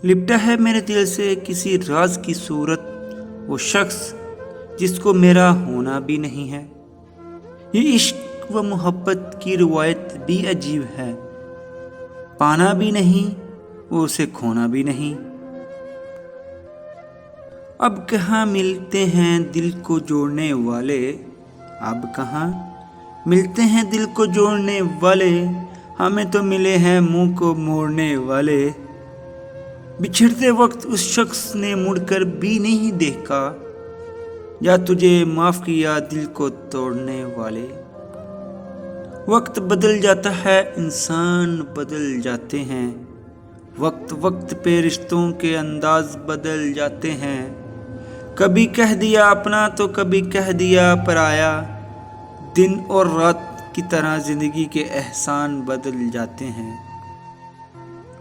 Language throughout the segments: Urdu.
لپٹا ہے میرے دل سے کسی راز کی صورت، وہ شخص جس کو میرا ہونا بھی نہیں ہے۔ یہ عشق و محبت کی روایت بھی عجیب ہے، پانا بھی نہیں اور اسے کھونا بھی نہیں۔ اب کہاں ملتے ہیں دل کو جوڑنے والے، اب کہاں ملتے ہیں دل کو جوڑنے والے، ہمیں تو ملے ہیں منہ کو موڑنے والے۔ بچھڑتے وقت اس شخص نے مڑ کر بھی نہیں دیکھا، یا تجھے معاف کیا دل کو توڑنے والے۔ وقت بدل جاتا ہے، انسان بدل جاتے ہیں، وقت وقت پہ رشتوں کے انداز بدل جاتے ہیں۔ کبھی کہہ دیا اپنا تو کبھی کہہ دیا پرایا، دن اور رات کی طرح زندگی کے احسان بدل جاتے ہیں۔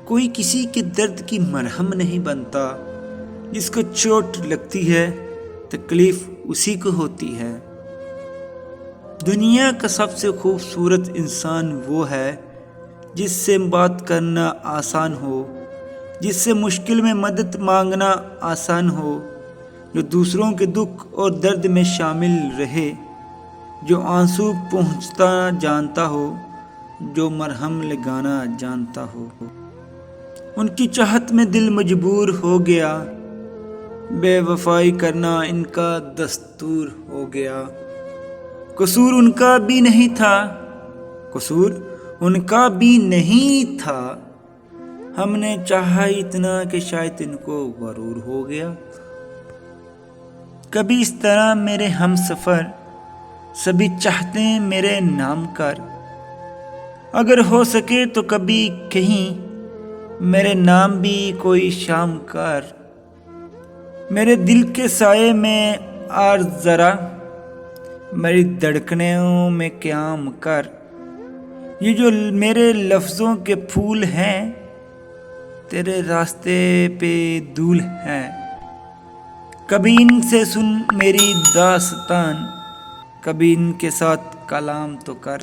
کوئی کسی کے درد کی مرہم نہیں بنتا، جس کو چوٹ لگتی ہے تکلیف اسی کو ہوتی ہے۔ دنیا کا سب سے خوبصورت انسان وہ ہے جس سے بات کرنا آسان ہو، جس سے مشکل میں مدد مانگنا آسان ہو، جو دوسروں کے دکھ اور درد میں شامل رہے، جو آنسو پہنچتا جانتا ہو، جو مرہم لگانا جانتا ہو۔ ان کی چاہت میں دل مجبور ہو گیا، بے وفائی کرنا ان کا دستور ہو گیا۔ قصور ان کا بھی نہیں تھا، قصور ان کا بھی نہیں تھا، ہم نے چاہا اتنا کہ شاید ان کو غرور ہو گیا۔ کبھی اس طرح میرے ہم سفر سبھی چاہتے ہیں میرے نام کر، اگر ہو سکے تو کبھی کہیں میرے نام بھی کوئی شام کر۔ میرے دل کے سائے میں آر ذرا، میری دھڑکنوں میں قیام کر۔ یہ جو میرے لفظوں کے پھول ہیں، تیرے راستے پہ دھول ہیں۔ کبھی ان سے سن میری داستان، کبھی ان کے ساتھ کلام تو کر۔